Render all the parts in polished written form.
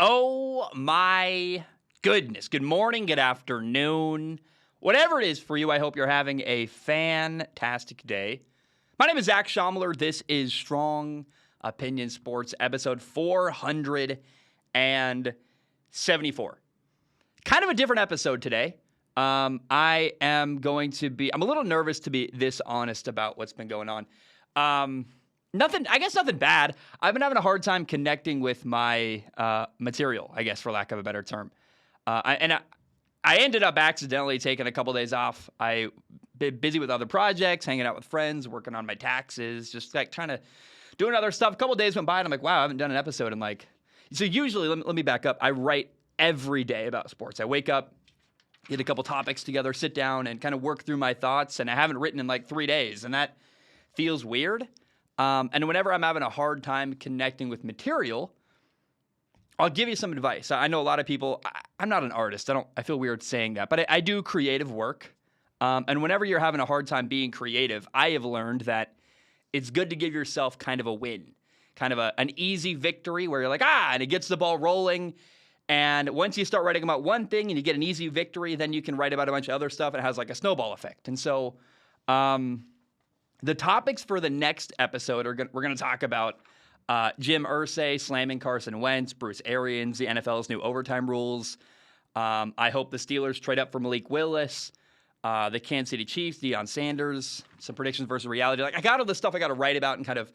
Oh my goodness. Good morning, good afternoon. Whatever it is for you, I hope you're having a fantastic day. My name is Zach Schomler. This is Strong Opinion Sports, episode 474. Kind of a different episode today. I'm a little nervous to be this honest about what's been going on. Nothing bad. I've been having a hard time connecting with my material, I guess, for lack of a better term. I ended up accidentally taking a couple days off. I've been busy with other projects, hanging out with friends, working on my taxes, just like trying to doing other stuff. A couple days went by, and I'm like, wow, I haven't done an episode in So usually, let me back up. I write every day about sports. I wake up, get a couple topics together, sit down, and kind of work through my thoughts, and I haven't written in like 3 days, and that feels weird. And whenever I'm having a hard time connecting with material, I'll give you some advice. I know a lot of people, I'm not an artist. I feel weird saying that, but I do creative work. And whenever you're having a hard time being creative, I have learned that it's good to give yourself kind of a win, kind of an easy victory where you're like, and it gets the ball rolling. And once you start writing about one thing and you get an easy victory, then you can write about a bunch of other stuff. And it has like a snowball effect. And so, the topics for the next episode we're going to talk about Jim Irsay slamming Carson Wentz, Bruce Arians, the NFL's new overtime rules. I hope the Steelers trade up for Malik Willis, the Kansas City Chiefs, Deion Sanders, some predictions versus reality. Like I got all this stuff I got to write about and kind of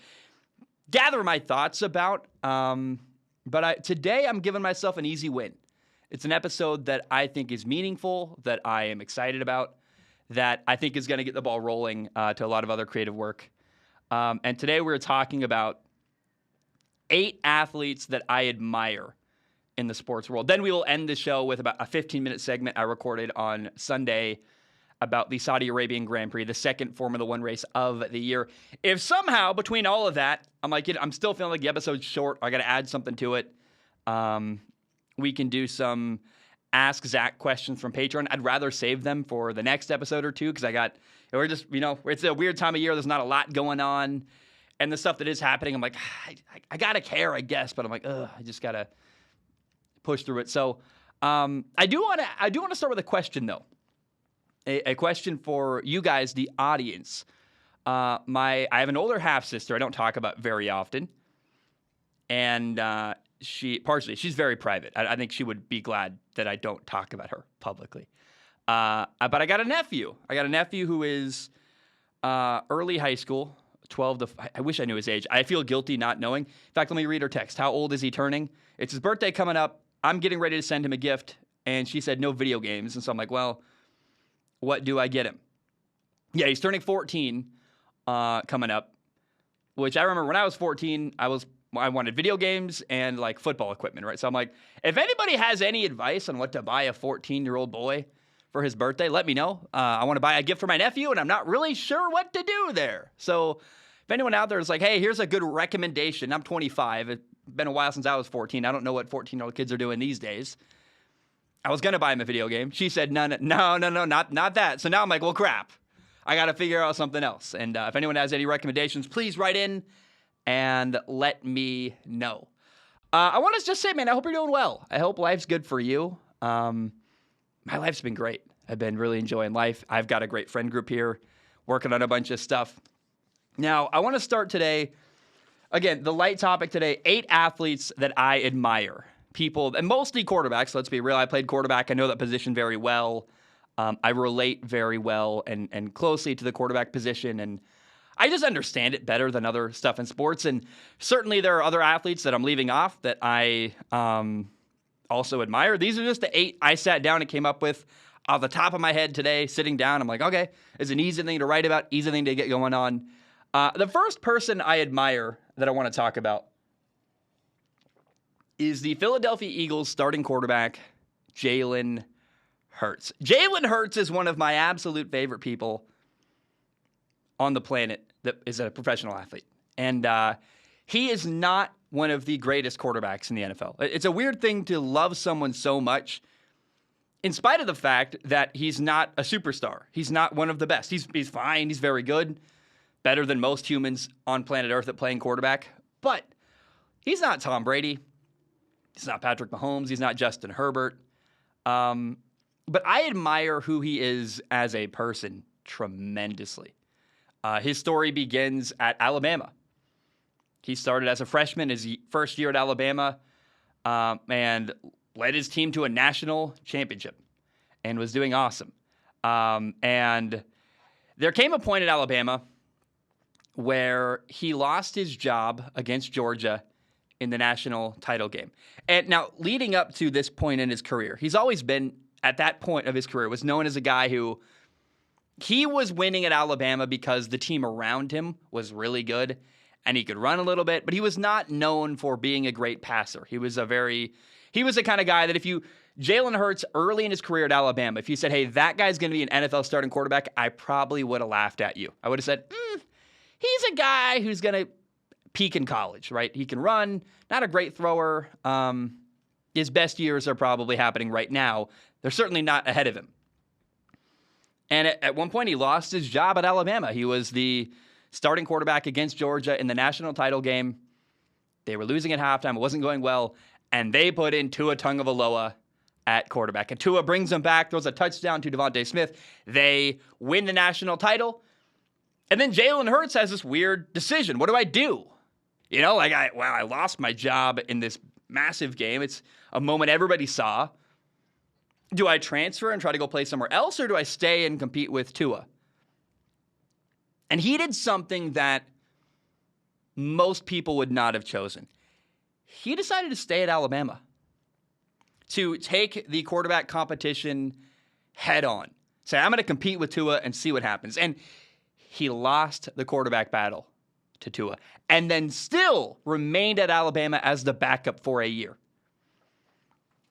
gather my thoughts about. But today I'm giving myself an easy win. It's an episode that I think is meaningful, that I am excited about, that I think is going to get the ball rolling to a lot of other creative work. And today we're talking about 8 athletes that I admire in the sports world. Then we will end the show with about a 15-minute segment I recorded on Sunday about the Saudi Arabian Grand Prix, the second Formula One race of the year. If somehow between all of that, I'm still feeling like the episode's short, I got to add something to it. We can do some Ask Zach questions from Patreon. I'd rather save them for the next episode or two because it's a weird time of year. There's not a lot going on. And the stuff that is happening, I'm like, I got to care, I guess. But I'm like, I just got to push through it. So I do want to start with a question, though. A question for you guys, the audience. I have an older half-sister I don't talk about very often. And she's very private. I think she would be glad that I don't talk about her publicly. But I got a nephew. Who is early high school, 12 to. I wish I knew his age. I feel guilty not knowing. In fact, let me read her text. How old is he turning? It's his birthday coming up. I'm getting ready to send him a gift, and she said no video games. And so I'm like, well, what do I get him? Yeah, he's turning 14 coming up, which I remember when I was 14, I wanted video games and like football equipment, right? So I'm like, if anybody has any advice on what to buy a 14-year-old boy for his birthday, let me know. I want to buy a gift for my nephew, and I'm not really sure what to do there. So if anyone out there is like, hey, here's a good recommendation. I'm 25. It's been a while since I was 14. I don't know what 14-year-old kids are doing these days. I was going to buy him a video game. She said, no, not that. So now I'm like, well, crap. I got to figure out something else. And if anyone has any recommendations, please write in and let me know. I want to just say, man, I hope you're doing well. I hope life's good for you. My life's been great. I've been really enjoying life. I've got a great friend group here working on a bunch of stuff. Now, I want to start today. Again, the light topic today, 8 athletes that I admire. People, and mostly quarterbacks, let's be real. I played quarterback. I know that position very well. I relate very well and closely to the quarterback position, and I just understand it better than other stuff in sports. And certainly there are other athletes that I'm leaving off that I also admire. These are just the 8 I sat down and came up with off the top of my head today, sitting down. I'm like, okay, it's an easy thing to write about, easy thing to get going on. The first person I admire that I want to talk about is the Philadelphia Eagles starting quarterback, Jalen Hurts. Jalen Hurts is one of my absolute favorite people on the planet that is a professional athlete. And he is not one of the greatest quarterbacks in the NFL. It's a weird thing to love someone so much in spite of the fact that he's not a superstar. He's not one of the best. He's fine. He's very good. Better than most humans on planet Earth at playing quarterback. But he's not Tom Brady. He's not Patrick Mahomes. He's not Justin Herbert. But I admire who he is as a person tremendously. His story begins at Alabama. He started as a freshman his first year at Alabama and led his team to a national championship and was doing awesome. And there came a point at Alabama where he lost his job against Georgia in the national title game. And now, leading up to this point in his career, he's always been, at that point of his career, was known as a guy who he was winning at Alabama because the team around him was really good and he could run a little bit, but he was not known for being a great passer. He was the kind of guy that Jalen Hurts early in his career at Alabama, if you said, hey, that guy's going to be an NFL starting quarterback, I probably would have laughed at you. I would have said, he's a guy who's going to peak in college, right? He can run, not a great thrower. His best years are probably happening right now. They're certainly not ahead of him. And at one point, he lost his job at Alabama. He was the starting quarterback against Georgia in the national title game. They were losing at halftime. It wasn't going well. And they put in Tua Tagovailoa at quarterback. And Tua brings them back, throws a touchdown to Devontae Smith. They win the national title. And then Jalen Hurts has this weird decision. What do I do? I lost my job in this massive game. It's a moment everybody saw. Do I transfer and try to go play somewhere else, or do I stay and compete with Tua? And he did something that most people would not have chosen. He decided to stay at Alabama, to take the quarterback competition head on. Say, I'm going to compete with Tua and see what happens. And he lost the quarterback battle to Tua and then still remained at Alabama as the backup for a year.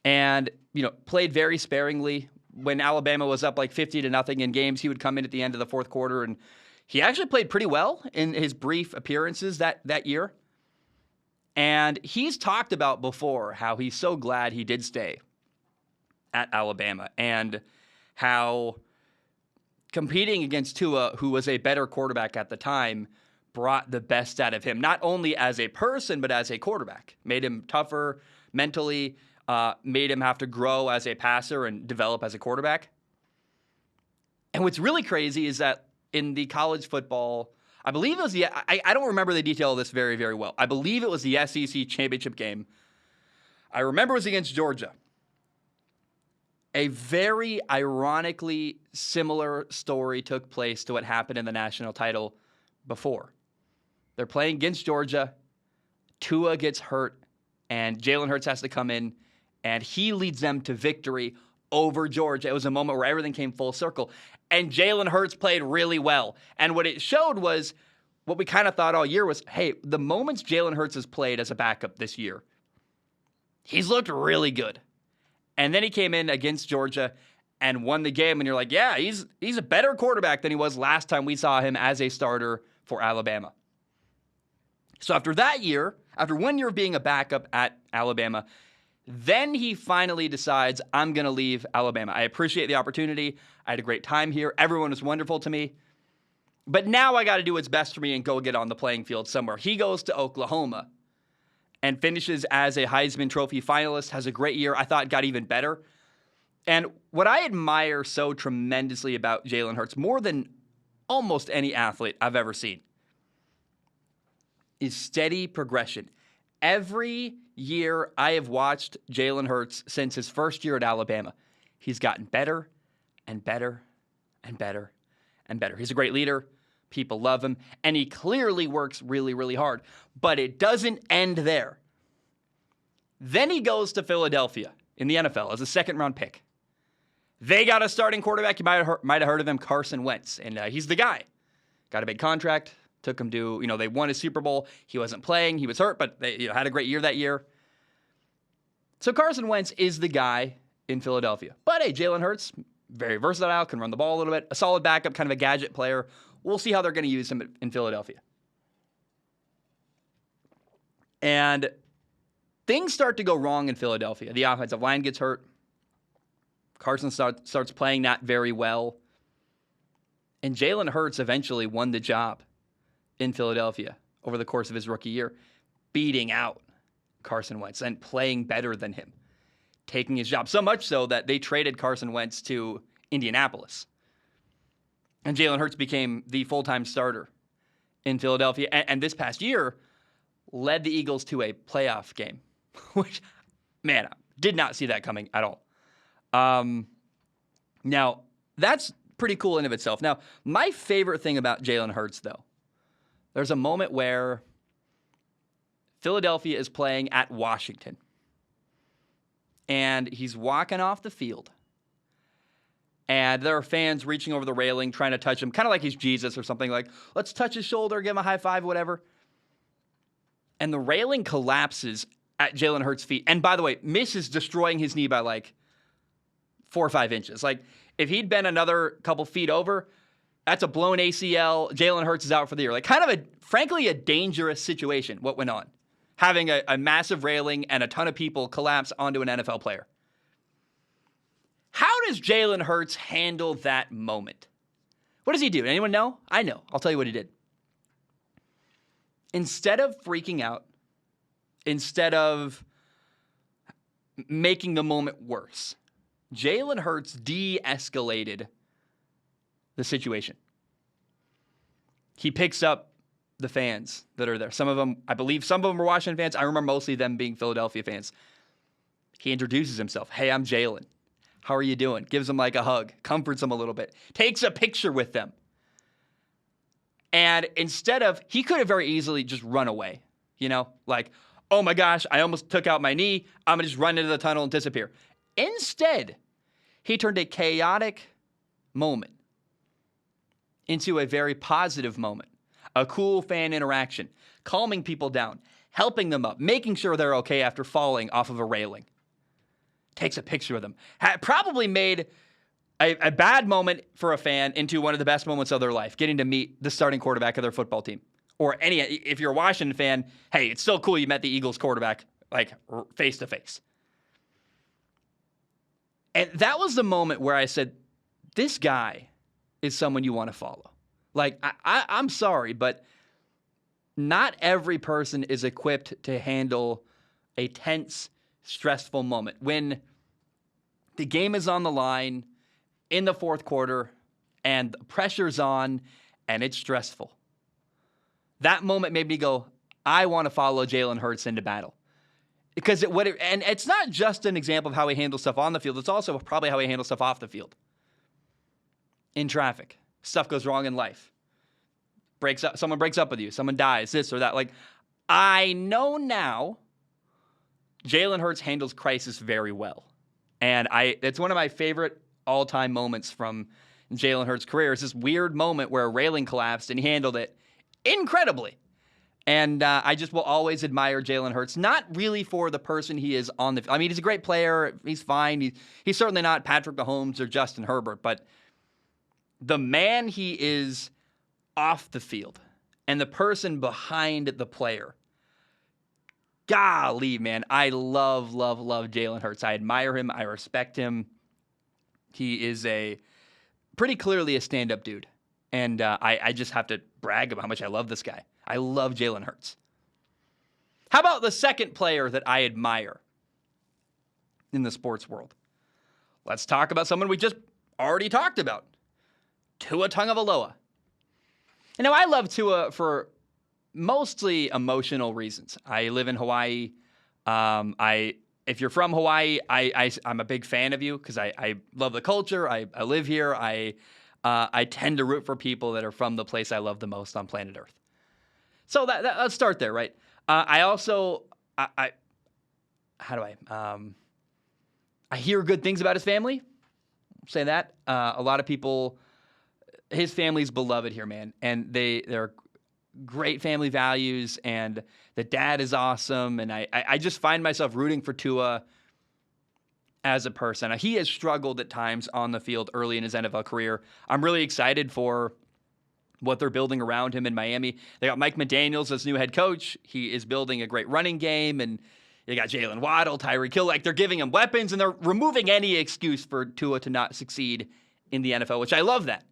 And, played very sparingly. When Alabama was up like 50-0 in games, he would come in at the end of the fourth quarter, and he actually played pretty well in his brief appearances that year. And he's talked about before how he's so glad he did stay at Alabama and how competing against Tua, who was a better quarterback at the time, brought the best out of him, not only as a person, but as a quarterback. Made him tougher mentally, made him have to grow as a passer and develop as a quarterback. And what's really crazy is that in the college football, I believe it was I don't remember the detail of this very, very well. I believe it was the SEC championship game. I remember it was against Georgia. A very ironically similar story took place to what happened in the national title before. They're playing against Georgia. Tua gets hurt, and Jalen Hurts has to come in, and he leads them to victory over Georgia. It was a moment where everything came full circle. And Jalen Hurts played really well. And what it showed was what we kind of thought all year was, hey, the moments Jalen Hurts has played as a backup this year, he's looked really good. And then he came in against Georgia and won the game. And you're like, yeah, he's a better quarterback than he was last time we saw him as a starter for Alabama. So after that year, after 1 year of being a backup at Alabama, then he finally decides, I'm going to leave Alabama. I appreciate the opportunity. I had a great time here. Everyone was wonderful to me. But now I got to do what's best for me and go get on the playing field somewhere. He goes to Oklahoma and finishes as a Heisman Trophy finalist, has a great year. I thought got even better. And what I admire so tremendously about Jalen Hurts, more than almost any athlete I've ever seen, is steady progression. Every year I have watched Jalen Hurts since his first year at Alabama, he's gotten better and better and better and better. He's a great leader. People love him. And he clearly works really, really hard. But it doesn't end there. Then he goes to Philadelphia in the NFL as a second-round pick. They got a starting quarterback. You might have heard of him, Carson Wentz. And he's the guy. Got a big contract. Took him to, they won a Super Bowl. He wasn't playing. He was hurt, but they had a great year that year. So Carson Wentz is the guy in Philadelphia. But hey, Jalen Hurts, very versatile, can run the ball a little bit, a solid backup, kind of a gadget player. We'll see how they're going to use him in Philadelphia. And things start to go wrong in Philadelphia. The offensive line gets hurt. Carson starts playing not very well. And Jalen Hurts eventually won the job in Philadelphia over the course of his rookie year, beating out Carson Wentz and playing better than him, taking his job. So much so that they traded Carson Wentz to Indianapolis. And Jalen Hurts became the full-time starter in Philadelphia. And this past year, led the Eagles to a playoff game, which, man, did not see that coming at all. Now, that's pretty cool in of itself. Now, my favorite thing about Jalen Hurts, though, there's a moment where Philadelphia is playing at Washington, and he's walking off the field, and there are fans reaching over the railing trying to touch him, kind of like he's Jesus or something, like, let's touch his shoulder, give him a high five, whatever. And the railing collapses at Jalen Hurts' feet. And by the way, misses destroying his knee by like 4 or 5 inches. Like, if he'd been another couple feet over, that's a blown ACL. Jalen Hurts is out for the year. Like, kind of frankly, a dangerous situation, what went on. Having a massive railing and a ton of people collapse onto an NFL player. How does Jalen Hurts handle that moment? What does he do? Anyone know? I know. I'll tell you what he did. Instead of freaking out, instead of making the moment worse, Jalen Hurts de-escalated the situation. He picks up the fans that are there. Some of them, I believe some of them were Washington fans. I remember mostly them being Philadelphia fans. He introduces himself. Hey, I'm Jalen. How are you doing? Gives them like a hug, comforts them a little bit, takes a picture with them. And instead of, he could have very easily just run away, like, oh my gosh, I almost took out my knee. I'm going to just run into the tunnel and disappear. Instead, he turned a chaotic moment into a very positive moment, a cool fan interaction, calming people down, helping them up, making sure they're okay after falling off of a railing. Takes a picture of them. Probably made a bad moment for a fan into one of the best moments of their life, getting to meet the starting quarterback of their football team. Or if you're a Washington fan, hey, it's still cool you met the Eagles quarterback, like, face to face. And that was the moment where I said, this guy is someone you want to follow. Like, I'm sorry, but not every person is equipped to handle a tense, stressful moment. When the game is on the line in the fourth quarter and the pressure's on and it's stressful. That moment made me go, I want to follow Jalen Hurts into battle. Because and it's not just an example of how he handles stuff on the field. It's also probably how he handles stuff off the field. In traffic. Stuff goes wrong in life. Someone breaks up with you. Someone dies, this or that. Like, I know now Jalen Hurts handles crisis very well. And it's one of my favorite all-time moments from Jalen Hurts' career. It's this weird moment where a railing collapsed and he handled it incredibly. And I just will always admire Jalen Hurts, not really for the person he is on the field. I mean, he's a great player. He's fine. He's certainly not Patrick Mahomes or Justin Herbert, but the man he is off the field and the person behind the player. Golly, man, I love Jalen Hurts. I admire him. I respect him. He is pretty clearly a stand-up dude. And I just have to brag about how much I love this guy. I love Jalen Hurts. How about the second player that I admire in the sports world? Let's talk about someone we just already talked about. Tua Tagovailoa. And now I love Tua for mostly emotional reasons. I live in Hawaii. If you're from Hawaii, I'm a big fan of you because I love the culture. I live here. I tend to root for people that are from the place I love the most on planet Earth. So let's start there, right? I hear good things about his family. Say that. A lot of people, his family's beloved here, man. And they're great family values, and the dad is awesome. And I just find myself rooting for Tua as a person. He has struggled at times on the field early in his NFL career. I'm really excited for what they're building around him in Miami. They got Mike McDaniels as new head coach. He is building a great running game, and you got Jalen Waddle, Tyreek Hill. Like, they're giving him weapons, and they're removing any excuse for Tua to not succeed in the NFL, which I love that.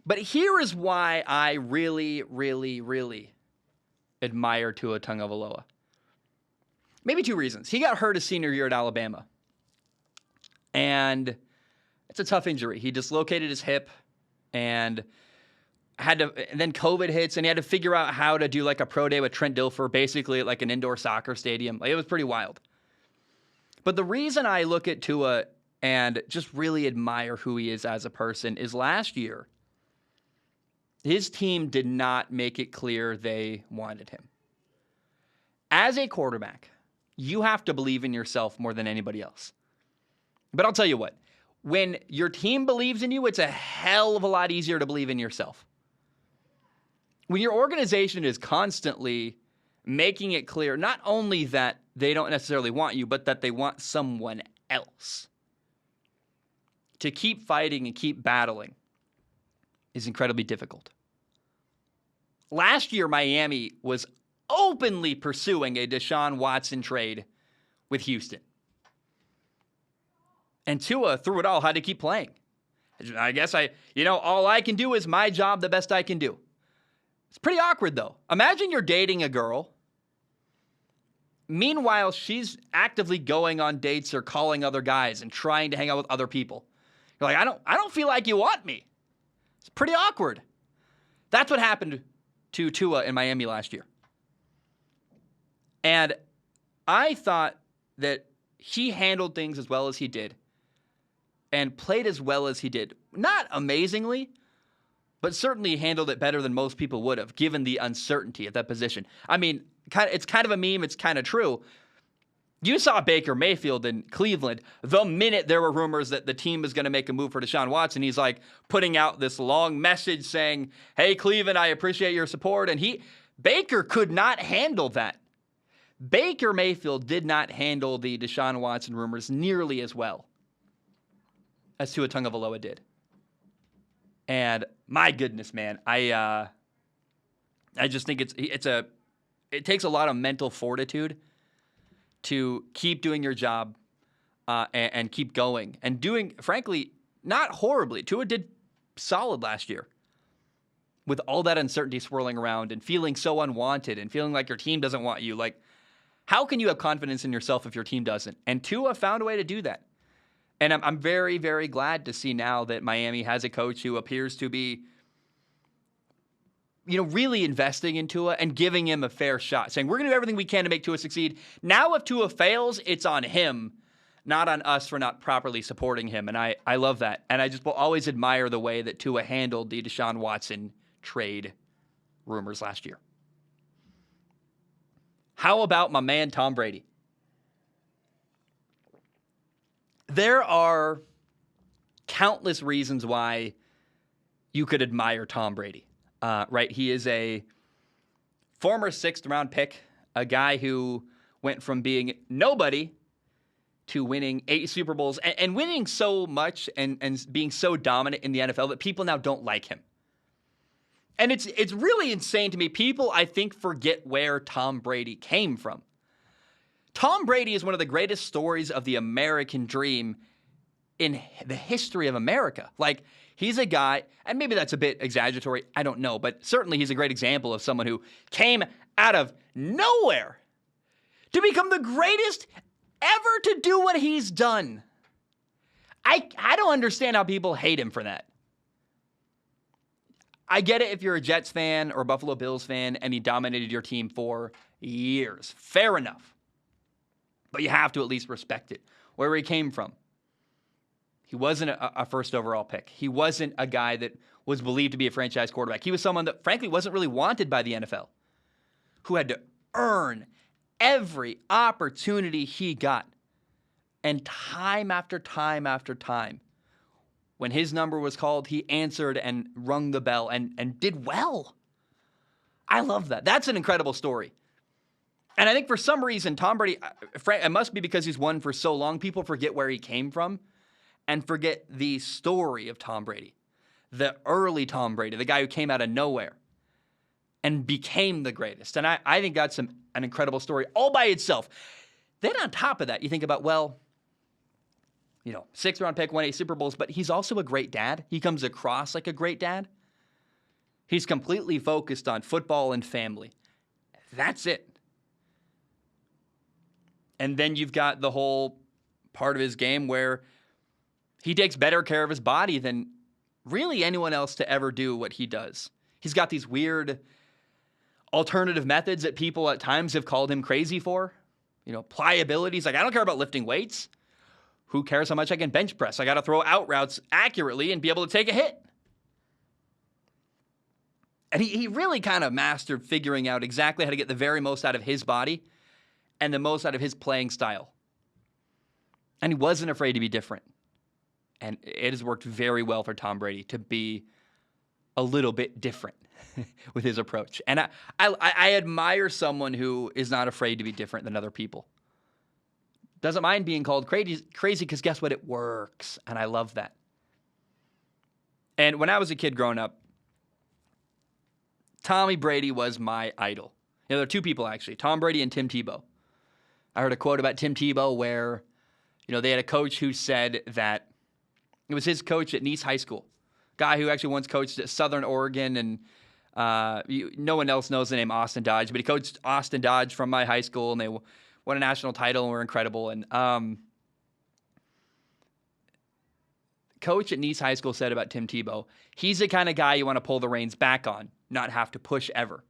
But here is why I really, really, really admire Tua Tagovailoa. maybe two reasons. He got hurt his senior year at Alabama. And it's a tough injury. He dislocated his hip and then COVID hits, and he had to figure out how to do like a pro day with Trent Dilfer, basically at like an indoor soccer stadium. Like, it was pretty wild. But the reason I look at Tua and just really admire who he is as a person is last year, his team did not make it clear they wanted him. As a quarterback, you have to believe in yourself more than anybody else. But I'll tell you what, when your team believes in you, it's a hell of a lot easier to believe in yourself. When your organization is constantly making it clear not only that they don't necessarily want you, but that they want someone else to keep fighting and keep battling is incredibly difficult. Last year, Miami was openly pursuing a Deshaun Watson trade with Houston. And Tua, through it all, had to keep playing. I guess all I can do is my job the best I can do. It's pretty awkward, though. Imagine you're dating a girl. Meanwhile, she's actively going on dates or calling other guys and trying to hang out with other people. You're like, I don't feel like you want me. It's pretty awkward. That's what happened to Tua in Miami last year. And I thought that he handled things as well as he did and played as well as he did. Not amazingly, but certainly handled it better than most people would have, given the uncertainty at that position. I mean, it's kind of a meme. It's kind of true. You saw Baker Mayfield in Cleveland. The minute there were rumors that the team was going to make a move for Deshaun Watson, he's like putting out this long message saying, "Hey, Cleveland, I appreciate your support." And Baker could not handle that. Baker Mayfield did not handle the Deshaun Watson rumors nearly as well as Tua Tagovailoa did. And my goodness, man, I just think it takes a lot of mental fortitude to keep doing your job and keep going and doing, frankly, not horribly. Tua did solid last year with all that uncertainty swirling around and feeling so unwanted and feeling like your team doesn't want you. Like, how can you have confidence in yourself if your team doesn't? And Tua found a way to do that. And I'm very, very glad to see now that Miami has a coach who appears to be, really investing in Tua and giving him a fair shot, saying, we're going to do everything we can to make Tua succeed. Now, if Tua fails, it's on him, not on us for not properly supporting him. And I love that. And I just will always admire the way that Tua handled the Deshaun Watson trade rumors last year. How about my man, Tom Brady? There are countless reasons why you could admire Tom Brady, right? He is a former 6th-round pick, a guy who went from being nobody to winning 8 Super Bowls and winning so much and being so dominant in the NFL that people now don't like him. And it's really insane to me. People, I think, forget where Tom Brady came from. Tom Brady is one of the greatest stories of the American dream in the history of America. Like, he's a guy, and maybe that's a bit exaggeratory, I don't know, but certainly he's a great example of someone who came out of nowhere to become the greatest ever to do what he's done. I don't understand how people hate him for that. I get it if you're a Jets fan or a Buffalo Bills fan and he dominated your team for years. Fair enough. But you have to at least respect it, where he came from. He wasn't a first overall pick. He wasn't a guy that was believed to be a franchise quarterback. He was someone that, frankly, wasn't really wanted by the NFL, who had to earn every opportunity he got. And time after time after time, when his number was called, he answered and rung the bell and did well. I love that. That's an incredible story. And I think for some reason, Tom Brady, it must be because he's won for so long, people forget where he came from and forget the story of Tom Brady. The early Tom Brady, the guy who came out of nowhere and became the greatest. And I think that's an incredible story all by itself. Then on top of that, you think about, 6th-round pick, won 8 Super Bowls, but he's also a great dad. He comes across like a great dad. He's completely focused on football and family. That's it. And then you've got the whole part of his game where he takes better care of his body than really anyone else to ever do what he does. He's got these weird alternative methods that people at times have called him crazy for. Pliability. He's like, I don't care about lifting weights. Who cares how much I can bench press? I got to throw out routes accurately and be able to take a hit. And he really kind of mastered figuring out exactly how to get the very most out of his body and the most out of his playing style. And he wasn't afraid to be different. And it has worked very well for Tom Brady to be a little bit different with his approach. And I admire someone who is not afraid to be different than other people. Doesn't mind being called crazy because guess what? It works. And I love that. And when I was a kid growing up, Tommy Brady was my idol. There are two people, actually, Tom Brady and Tim Tebow. I heard a quote about Tim Tebow where, they had a coach who said that it was his coach at Nice High School, guy who actually once coached at Southern Oregon, and no one else knows the name Austin Dodge, but he coached Austin Dodge from my high school, and they won a national title and were incredible. And coach at Nice High School said about Tim Tebow, he's the kind of guy you want to pull the reins back on, not have to push ever.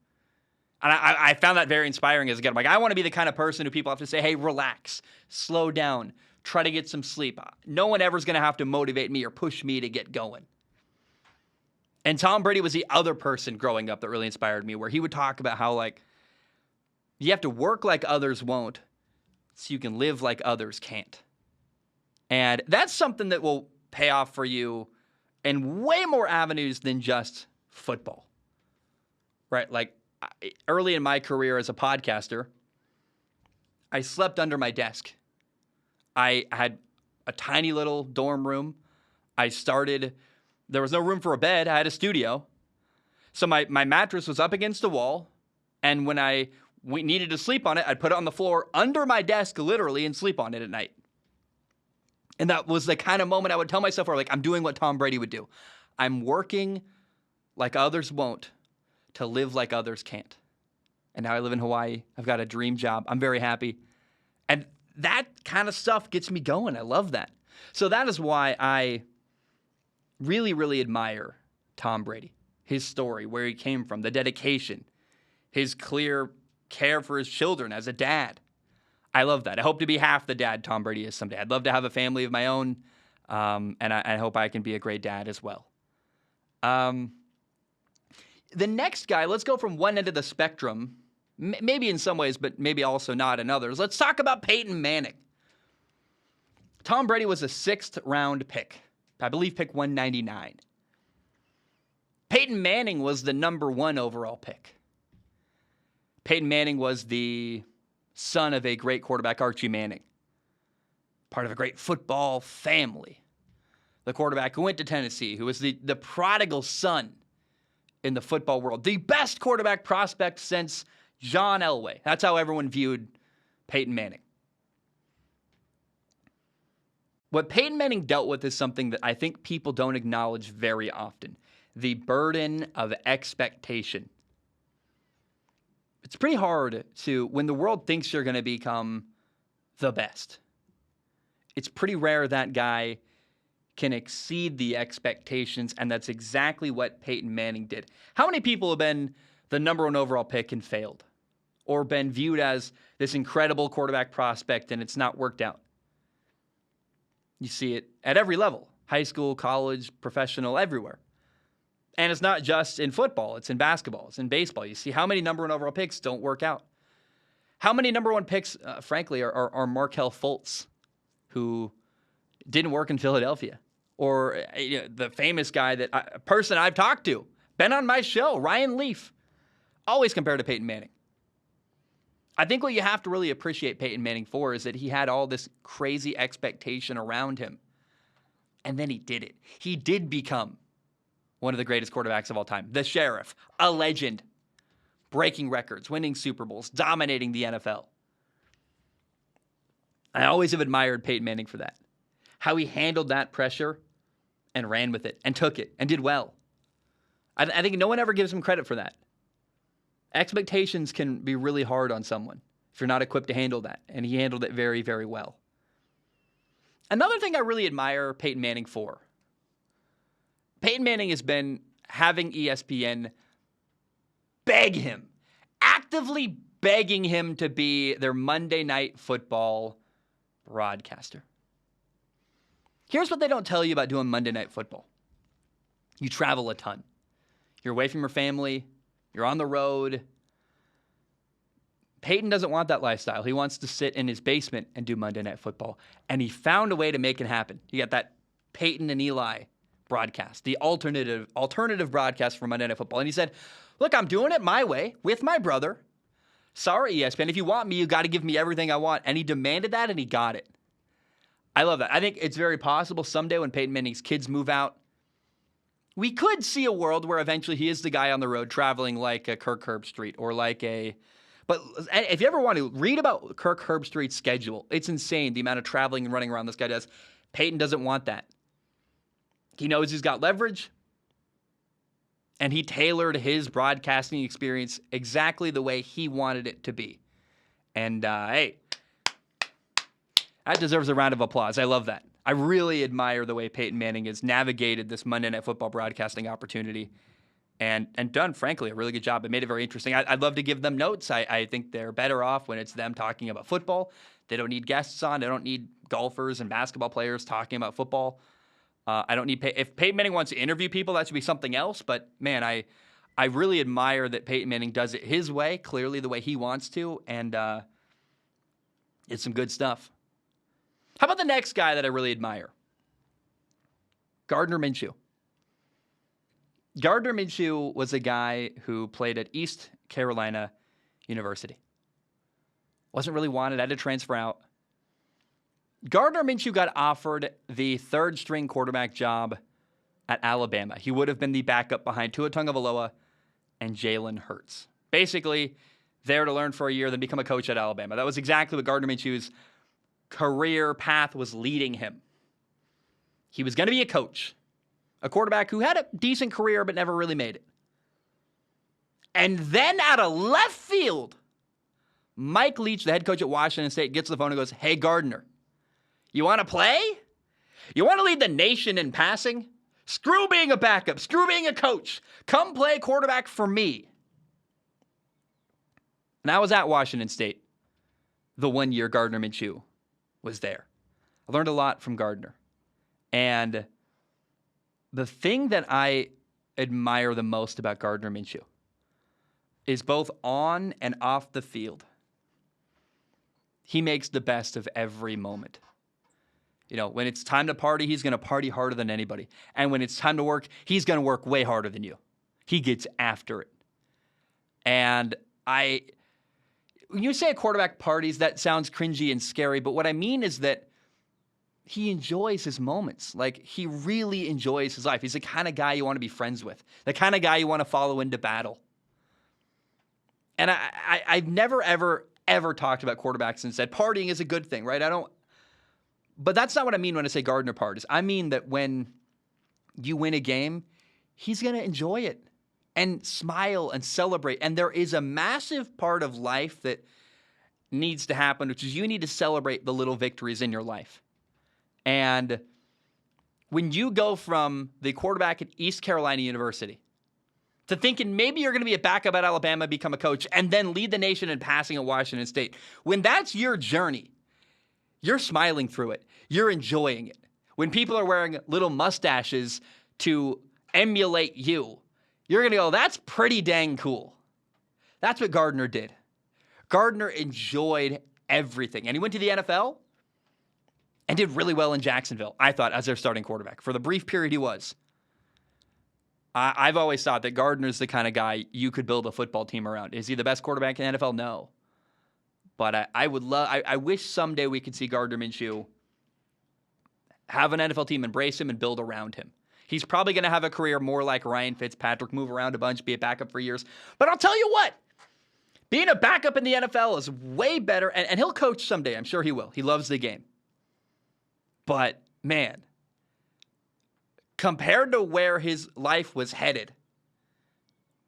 And I found that very inspiring as a kid. I'm like, I want to be the kind of person who people have to say, hey, relax, slow down, try to get some sleep. No one ever is going to have to motivate me or push me to get going. And Tom Brady was the other person growing up that really inspired me, where he would talk about how, you have to work like others won't so you can live like others can't. And that's something that will pay off for you in way more avenues than just football, right? Early in my career as a podcaster, I slept under my desk. I had a tiny little dorm room. There was no room for a bed. I had a studio. So my mattress was up against the wall. And when we needed to sleep on it, I'd put it on the floor under my desk, literally, and sleep on it at night. And that was the kind of moment I would tell myself, where I'm doing what Tom Brady would do. I'm working like others won't to live like others can't. And now I live in Hawaii. I've got a dream job. I'm very happy. And that kind of stuff gets me going. I love that. So that is why I really, really admire Tom Brady, his story, where he came from, the dedication, his clear care for his children as a dad. I love that. I hope to be half the dad Tom Brady is someday. I'd love to have a family of my own, and I hope I can be a great dad as well. The next guy, let's go from one end of the spectrum, maybe in some ways, but maybe also not in others. Let's talk about Peyton Manning. Tom Brady was a 6th-round pick. I believe pick 199. Peyton Manning was the number 1 overall pick. Peyton Manning was the son of a great quarterback, Archie Manning, part of a great football family. The quarterback who went to Tennessee, who was the prodigal son in the football world, the best quarterback prospect since John Elway. That's how everyone viewed Peyton Manning. What Peyton Manning dealt with is something that I think people don't acknowledge very often: the burden of expectation. It's pretty hard when the world thinks you're going to become the best, it's pretty rare that guy can exceed the expectations, and that's exactly what Peyton Manning did. How many people have been the number 1 overall pick and failed, or been viewed as this incredible quarterback prospect and it's not worked out? You see it at every level: high school, college, professional, everywhere. And it's not just in football. It's in basketball. It's in baseball. You see how many number 1 overall picks don't work out. How many number 1 picks, frankly, are Markelle Fultz, who didn't work in Philadelphia? Or the famous guy a person I've talked to, been on my show, Ryan Leaf, always compared to Peyton Manning. I think what you have to really appreciate Peyton Manning for is that he had all this crazy expectation around him. And then he did it. He did become one of the greatest quarterbacks of all time. The Sheriff, a legend, breaking records, winning Super Bowls, dominating the NFL. I always have admired Peyton Manning for that. How he handled that pressure and ran with it and took it and did well. I think no one ever gives him credit for that. Expectations can be really hard on someone. if you're not equipped to handle that. And he handled it very, very well. Another thing I really admire Peyton Manning for. Peyton Manning has been having ESPN beg him, actively begging him to be their Monday Night Football broadcaster. Here's what they don't tell you about doing Monday Night Football. You travel a ton. You're away from your family. You're on the road. Peyton doesn't want that lifestyle. He wants to sit in his basement and do Monday Night Football. And he found a way to make it happen. You got that Peyton and Eli broadcast, the alternative broadcast for Monday Night Football. And he said, look, I'm doing it my way with my brother. Sorry, ESPN, if you want me, you got to give me everything I want. And he demanded that, and he got it. I love that. I think it's very possible someday when Peyton Manning's kids move out, we could see a world where eventually he is the guy on the road traveling like a Kirk Herbstreit or like a... But if you ever want to read about Kirk Herbstreit's schedule, it's insane the amount of traveling and running around this guy does. Peyton doesn't want that. He knows he's got leverage, and he tailored his broadcasting experience exactly the way he wanted it to be. And, hey, that deserves a round of applause. I love that. I really admire the way Peyton Manning has navigated this Monday Night Football broadcasting opportunity and done, frankly, a really good job. It made it very interesting. I'd love to give them notes. I think they're better off when it's them talking about football. They don't need guests on. They don't need golfers and basketball players talking about football. I don't need if Peyton Manning wants to interview people, that should be something else. But, man, I really admire that Peyton Manning does it his way, clearly the way he wants to, and it's some good stuff. How about the next guy that I really admire? Gardner Minshew. Gardner Minshew was a guy who played at East Carolina University. Wasn't really wanted, had to transfer out. Gardner Minshew got offered the third-string quarterback job at Alabama. He would have been the backup behind Tua Tagovailoa and Jalen Hurts. Basically, there to learn for a year, then become a coach at Alabama. That was exactly what Gardner Minshew's career path was leading him. He was going to be a coach, a quarterback who had a decent career but never really made it. And then out of left field, Mike Leach, the head coach at Washington State, gets the phone and goes, hey, Gardner, you want to play? You want to lead the nation in passing? Screw being a backup. Screw being a coach. Come play quarterback for me. And I was at Washington State the 1 year Gardner Minshew was there. I learned a lot from Gardner. And the thing that I admire the most about Gardner Minshew is both on and off the field, he makes the best of every moment. You know, when it's time to party, he's going to party harder than anybody. And when it's time to work, he's going to work way harder than you. He gets after it. And when you say a quarterback parties, that sounds cringy and scary, but what I mean is that he enjoys his moments. Like, he really enjoys his life. He's the kind of guy you want to be friends with, the kind of guy you want to follow into battle. And I've never, ever talked about quarterbacks and said partying is a good thing, right? But that's not what I mean when I say Gardner parties. I mean that when you win a game, he's going to enjoy it and smile and celebrate. And there is a massive part of life that needs to happen, which is you need to celebrate the little victories in your life. And when you go from the quarterback at East Carolina University to thinking maybe you're going to be a backup at Alabama, become a coach, and then lead the nation in passing at Washington State, when that's your journey, you're smiling through it. You're enjoying it. When people are wearing little mustaches to emulate you, you're going to go, that's pretty dang cool. That's what Gardner did. Gardner enjoyed everything. And he went to the NFL and did really well in Jacksonville, I thought, as their starting quarterback. For the brief period he was. I've always thought that Gardner's the kind of guy you could build a football team around. Is he the best quarterback in the NFL? No. But I wish someday we could see Gardner Minshew have an NFL team, embrace him, and build around him. He's probably going to have a career more like Ryan Fitzpatrick, move around a bunch, be a backup for years. But I'll tell you what, being a backup in the NFL is way better, and he'll coach someday. I'm sure he will. He loves the game. But, man, compared to where his life was headed,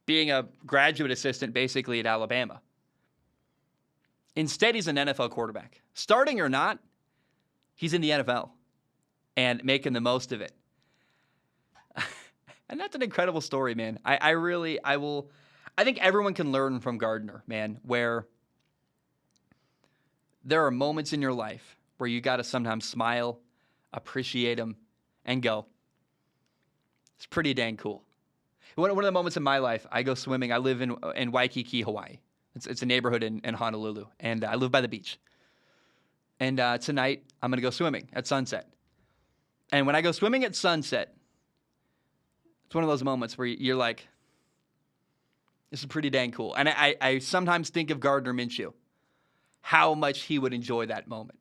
being a graduate assistant basically at Alabama, Instead, he's an NFL quarterback. Starting or not, he's in the NFL and making the most of it. And that's an incredible story, man. I think everyone can learn from Gardner, man, where there are moments in your life where you got to sometimes smile, appreciate them, and go, it's pretty dang cool. One of the moments in my life, I go swimming. I live in Waikiki, Hawaii. It's a neighborhood in Honolulu, and I live by the beach. And tonight, I'm going to go swimming at sunset. And when I go swimming at sunset, it's one of those moments where you're like, this is pretty dang cool. And I sometimes think of Gardner Minshew, how much he would enjoy that moment.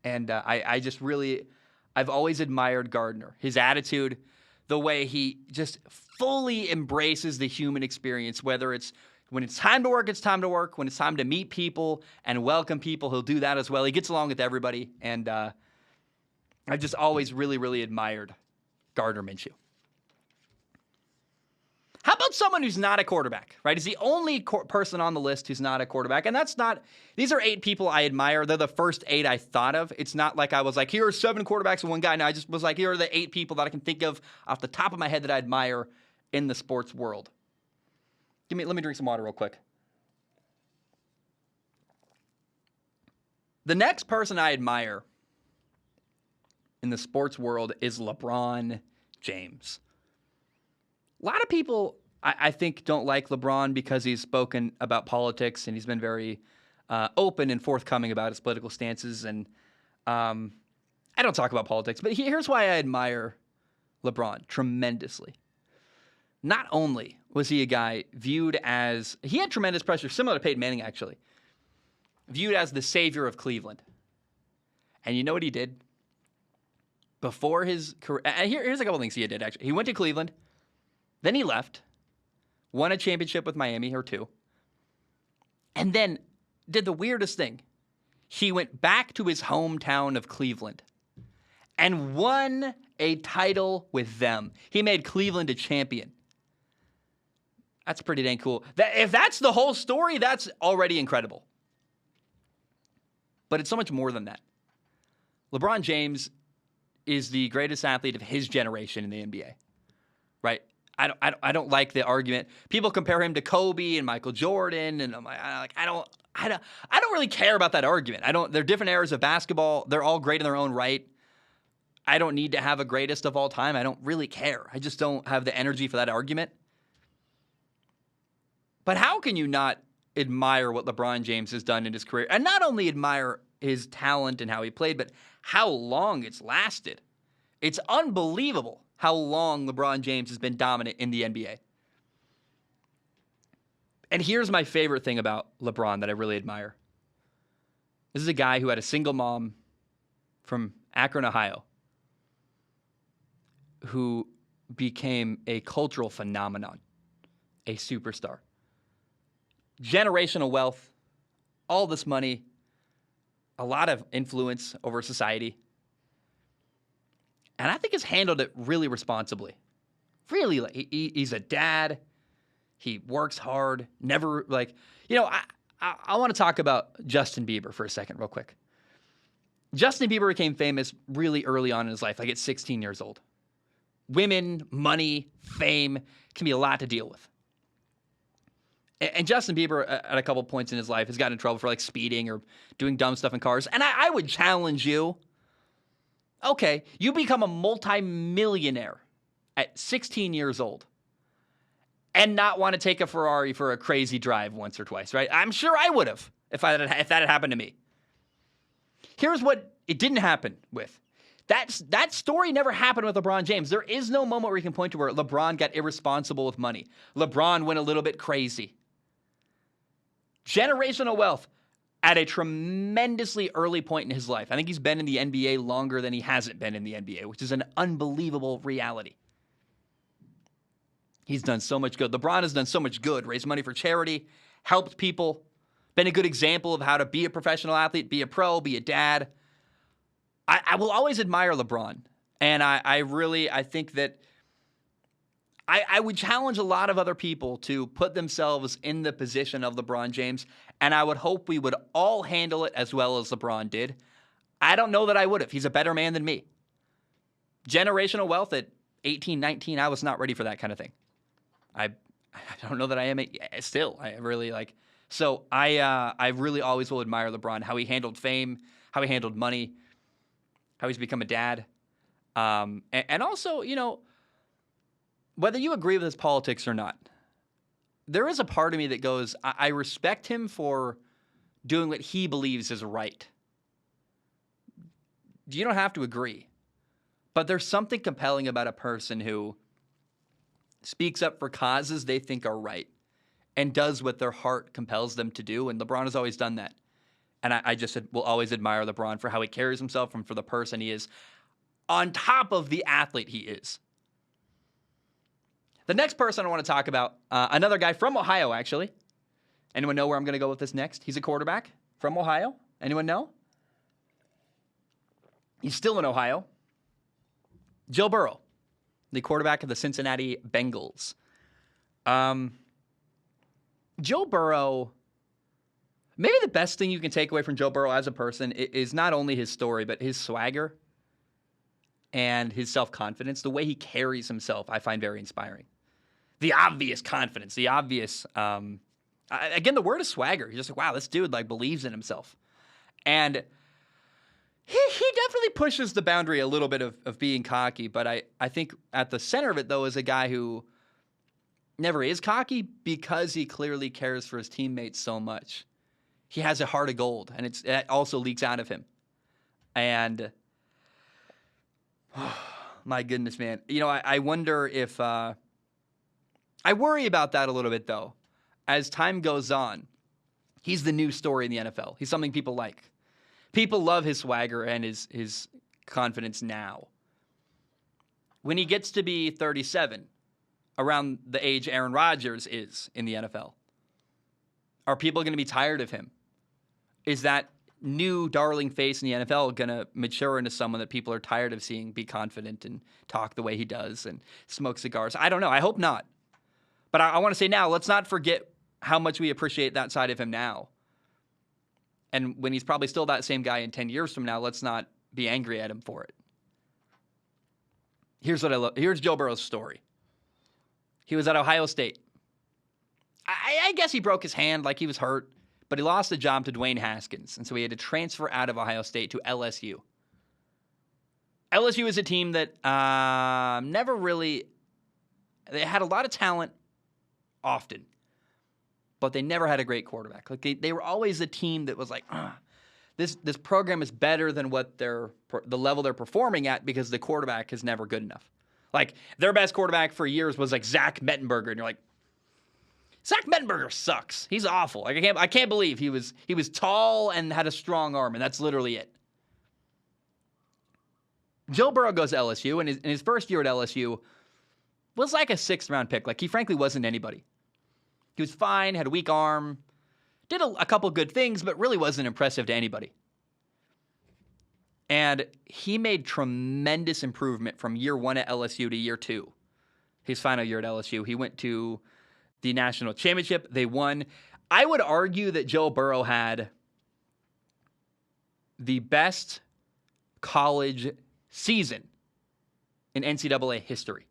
And I've always admired Gardner, his attitude, the way he just fully embraces the human experience, whether it's when it's time to work, it's time to work. When it's time to meet people and welcome people, he'll do that as well. He gets along with everybody. And I've just always really, really admired Gardner Minshew. How about someone who's not a quarterback, right? He's the only person on the list who's not a quarterback. And these are 8 people I admire. They're the first 8 I thought of. It's not like I was like, here are 7 quarterbacks and 1 guy. No, I just was like, here are the 8 people that I can think of off the top of my head that I admire in the sports world. Let me drink some water real quick. The next person I admire in the sports world is LeBron James. A lot of people, I think, don't like LeBron because he's spoken about politics and he's been very open and forthcoming about his political stances. And I don't talk about politics, but here's why I admire LeBron tremendously. Not only was he a guy viewed as, he had tremendous pressure, similar to Peyton Manning actually, viewed as the savior of Cleveland. And you know what he did? Before his career, and here's a couple things he did actually. He went to Cleveland. Then he left, won a championship with Miami or 2, and then did the weirdest thing. He went back to his hometown of Cleveland and won a title with them. He made Cleveland a champion. That's pretty dang cool. If that's the whole story, that's already incredible. But it's so much more than that. LeBron James is the greatest athlete of his generation in the NBA, right? I don't like the argument. People compare him to Kobe and Michael Jordan, and I'm like, I don't really care about that argument. They're different eras of basketball. They're all great in their own right. I don't need to have a greatest of all time. I don't really care. I just don't have the energy for that argument. But how can you not admire what LeBron James has done in his career? And not only admire his talent and how he played, but how long it's lasted. It's unbelievable how long LeBron James has been dominant in the NBA. And here's my favorite thing about LeBron that I really admire. This is a guy who had a single mom from Akron, Ohio, who became a cultural phenomenon, a superstar. Generational wealth, all this money, a lot of influence over society. And I think he's handled it really responsibly. Really, he's a dad. He works hard. Never, I want to talk about Justin Bieber for a second real quick. Justin Bieber became famous really early on in his life, like at 16 years old. Women, money, fame can be a lot to deal with. And Justin Bieber, at a couple points in his life, has gotten in trouble for speeding or doing dumb stuff in cars. And I would challenge you. Okay, you become a multi-millionaire at 16 years old and not want to take a Ferrari for a crazy drive once or twice, right? I'm sure I would have if that had happened to me. Here's what it didn't happen with. That story never happened with LeBron James. There is no moment where you can point to where LeBron got irresponsible with money. LeBron went a little bit crazy. Generational wealth at a tremendously early point in his life. I think he's been in the NBA longer than he hasn't been in the NBA, which is an unbelievable reality. He's done so much good. LeBron has done so much good, raised money for charity, helped people, been a good example of how to be a professional athlete, be a pro, be a dad. I will always admire LeBron. And I think that I would challenge a lot of other people to put themselves in the position of LeBron James and I would hope we would all handle it as well as LeBron did. I don't know that I would have. He's a better man than me. Generational wealth at 18, 19, I was not ready for that kind of thing. I don't know that I am still. I really like. So I really always will admire LeBron, how he handled fame, how he handled money, how he's become a dad. And also, whether you agree with his politics or not, there is a part of me that goes, I respect him for doing what he believes is right. You don't have to agree. But there's something compelling about a person who speaks up for causes they think are right and does what their heart compels them to do. And LeBron has always done that. And I just will always admire LeBron for how he carries himself and for the person he is on top of the athlete he is. The next person I want to talk about, another guy from Ohio, actually. Anyone know where I'm going to go with this next? He's a quarterback from Ohio. Anyone know? He's still in Ohio. Joe Burrow, the quarterback of the Cincinnati Bengals. Joe Burrow, maybe the best thing you can take away from Joe Burrow as a person is not only his story, but his swagger and his self-confidence. The way he carries himself, I find very inspiring. The obvious confidence, the obvious, again, the word is swagger. You're just like, wow, this dude believes in himself. And he definitely pushes the boundary a little bit of being cocky, but I think at the center of it, though, is a guy who never is cocky because he clearly cares for his teammates so much. He has a heart of gold, and that also leaks out of him. And, my goodness, man. I wonder if I worry about that a little bit, though. As time goes on, he's the new story in the NFL. He's something people like. People love his swagger and his confidence now. When he gets to be 37, around the age Aaron Rodgers is in the NFL, are people going to be tired of him? Is that new darling face in the NFL going to mature into someone that people are tired of seeing be confident and talk the way he does and smoke cigars? I don't know. I hope not. But I want to say now, let's not forget how much we appreciate that side of him now. And when he's probably still that same guy in 10 years from now, let's not be angry at him for it. Here's what I love. Here's Joe Burrow's story. He was at Ohio State. I guess he broke his hand like he was hurt, but he lost the job to Dwayne Haskins, and so he had to transfer out of Ohio State to LSU. LSU is a team that never really... They had a lot of talent often, but they never had a great quarterback. They were always a team that was like, this program is better than what the level they're performing at because the quarterback is never good enough. Their best quarterback for years was Zach Mettenberger, and you're like, Zach Mettenberger sucks. He's awful. I can't believe he was tall and had a strong arm, and that's literally it. Joe Burrow goes to LSU, and in his first year at LSU was like a 6th round pick. He frankly wasn't anybody. He was fine, had a weak arm, did a couple good things, but really wasn't impressive to anybody. And he made tremendous improvement from year 1 at LSU to year 2. His final year at LSU, he went to the national championship. They won. I would argue that Joe Burrow had the best college season in NCAA history.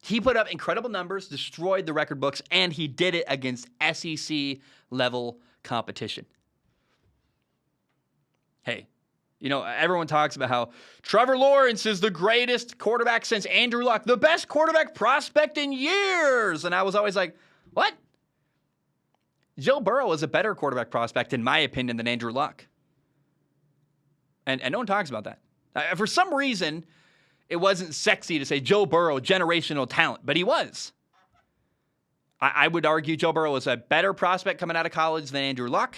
He put up incredible numbers, destroyed the record books, and he did it against SEC-level competition. Hey, everyone talks about how Trevor Lawrence is the greatest quarterback since Andrew Luck, the best quarterback prospect in years. And I was always like, what? Joe Burrow is a better quarterback prospect, in my opinion, than Andrew Luck. And no one talks about that. For some reason, it wasn't sexy to say Joe Burrow, generational talent, but he was. I would argue Joe Burrow was a better prospect coming out of college than Andrew Luck,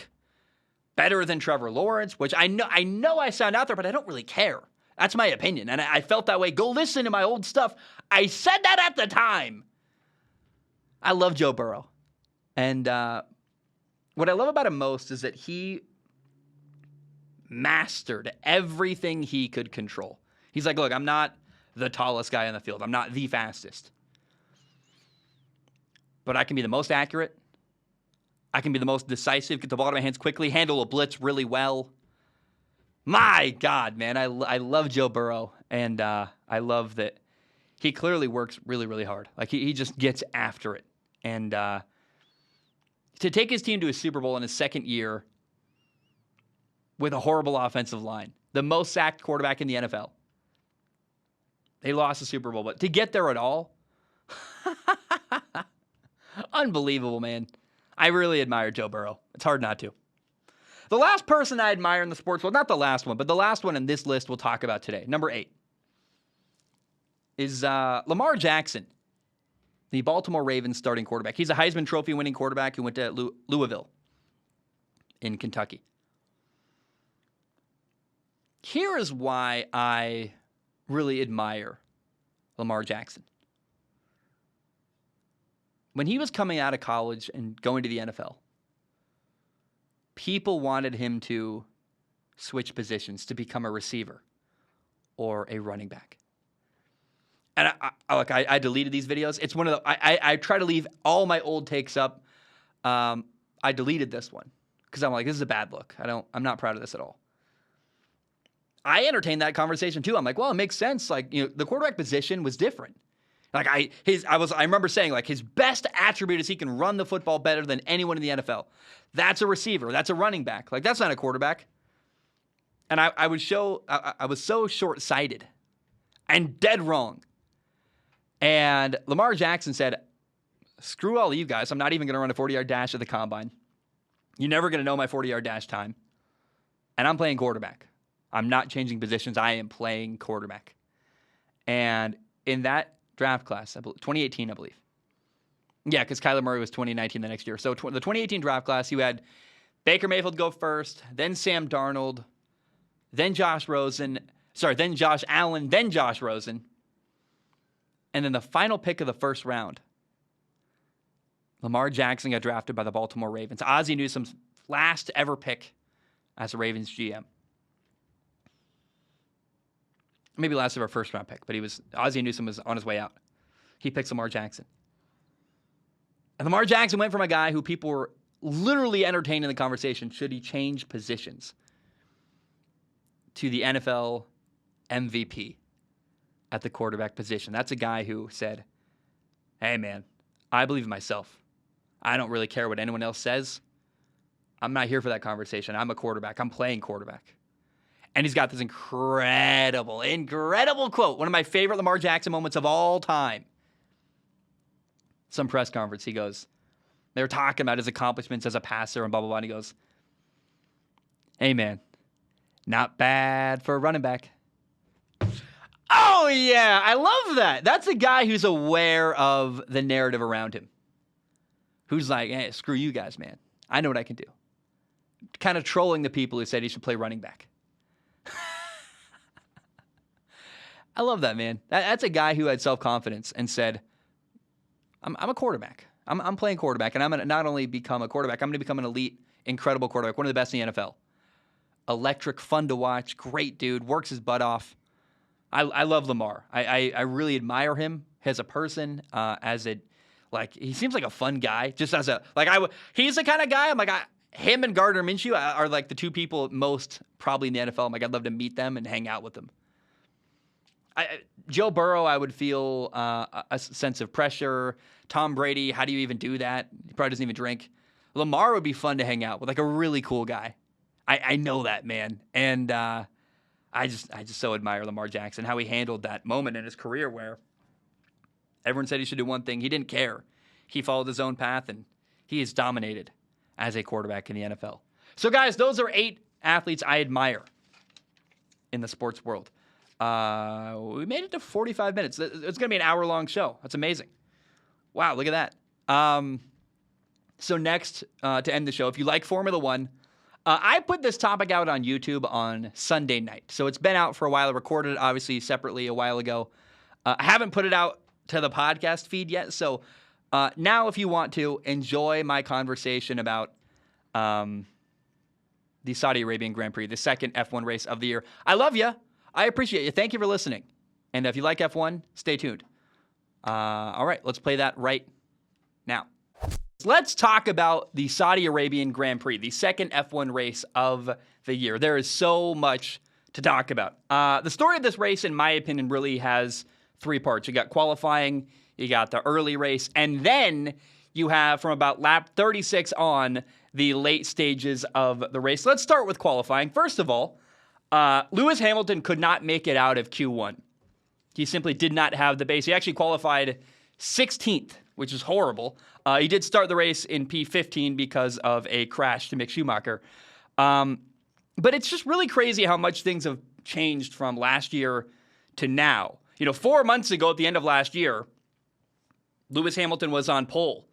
better than Trevor Lawrence, which I know I sound out there, but I don't really care. That's my opinion, and I felt that way. Go listen to my old stuff. I said that at the time. I love Joe Burrow, and what I love about him most is that he mastered everything he could control. He's like, look, I'm not the tallest guy on the field. I'm not the fastest. But I can be the most accurate. I can be the most decisive, get the ball out of my hands quickly, handle a blitz really well. My God, man, I love Joe Burrow, and I love that he clearly works really, really hard. Like, he just gets after it. And to take his team to a Super Bowl in his second year with a horrible offensive line, the most sacked quarterback in the NFL. They lost the Super Bowl, but to get there at all, unbelievable, man. I really admire Joe Burrow. It's hard not to. The last person I admire in the sports world, not the last one, but the last one in this list we'll talk about today, number 8, is Lamar Jackson, the Baltimore Ravens starting quarterback. He's a Heisman Trophy winning quarterback who went to Louisville in Kentucky. Here is why I really admire Lamar Jackson. When he was coming out of college and going to the NFL, people wanted him to switch positions to become a receiver or a running back. And I deleted these videos. It's one of the I try to leave all my old takes up. I deleted this one because I'm like, this is a bad look. I'm not proud of this at all. I entertained that conversation too. I'm like, well, it makes sense. Like, the quarterback position was different. Like I remember saying, like, his best attribute is he can run the football better than anyone in the NFL. That's a receiver. That's a running back. Like, that's not a quarterback. And I was so short-sighted and dead wrong. And Lamar Jackson said, screw all of you guys. I'm not even going to run a 40-yard dash at the combine. You're never going to know my 40-yard dash time. And I'm playing quarterback. I'm not changing positions. I am playing quarterback. And in that draft class, 2018, I believe. Yeah, because Kyler Murray was 2019 the next year. So the 2018 draft class, you had Baker Mayfield go first, then Sam Darnold, then Josh Allen, then Josh Rosen. And then the final pick of the first round, Lamar Jackson got drafted by the Baltimore Ravens. Ozzie Newsome's last ever pick as a Ravens GM. Maybe last of our first round pick, but Ozzie Newsome was on his way out. He picks Lamar Jackson. And Lamar Jackson went from a guy who people were literally entertaining the conversation, should he change positions, to the NFL MVP at the quarterback position. That's a guy who said, hey man, I believe in myself. I don't really care what anyone else says. I'm not here for that conversation. I'm a quarterback. I'm playing quarterback. And he's got this incredible quote. One of my favorite Lamar Jackson moments of all time. Some press conference, he goes, they were talking about his accomplishments as a passer and blah, blah, blah. And he goes, hey, man, not bad for a running back. Oh, yeah, I love that. That's a guy who's aware of the narrative around him. Who's like, hey, screw you guys, man. I know what I can do. Kind of trolling the people who said he should play running back. I love that, man. That's a guy who had self-confidence and said, I'm a quarterback. I'm playing quarterback, and I'm going to not only become a quarterback, I'm going to become an elite, incredible quarterback, one of the best in the NFL. Electric, fun to watch, great dude, works his butt off. I love Lamar. I really admire him as a person, he seems like a fun guy. Just as he's the kind of guy, I'm like, him and Gardner Minshew are like the two people most probably in the NFL. I'm like, I'd love to meet them and hang out with them. Joe Burrow, I would feel a sense of pressure. Tom Brady, how do you even do that? He probably doesn't even drink. Lamar would be fun to hang out with, like a really cool guy. I know that, man. And I just so admire Lamar Jackson, how he handled that moment in his career where everyone said he should do one thing. He didn't care. He followed his own path, and he is dominated as a quarterback in the NFL. So, guys, those are 8 athletes I admire in the sports world. We made it to 45 minutes. It's going to be an hour-long show. That's amazing. Wow, look at that. So next, to end the show, if you like Formula One, I put this topic out on YouTube on Sunday night. So it's been out for a while. I recorded it, obviously, separately a while ago. I haven't put it out to the podcast feed yet. So now, if you want to, enjoy my conversation about the Saudi Arabian Grand Prix, the second F1 race of the year. I love you. I appreciate you. Thank you for listening. And if you like F1, stay tuned. All right, let's play that right now. Let's talk about the Saudi Arabian Grand Prix, the second F1 race of the year. There is so much to talk about. The story of this race, in my opinion, really has three parts. You got qualifying, you got the early race, and then you have from about lap 36 on the late stages of the race. Let's start with qualifying. First of all, Lewis Hamilton could not make it out of Q1. He simply did not have the base. He actually qualified 16th, which is horrible. He did start the race in P15 because of a crash to Mick Schumacher. But it's just really crazy how much things have changed from last year to now. 4 months ago at the end of last year, Lewis Hamilton was on pole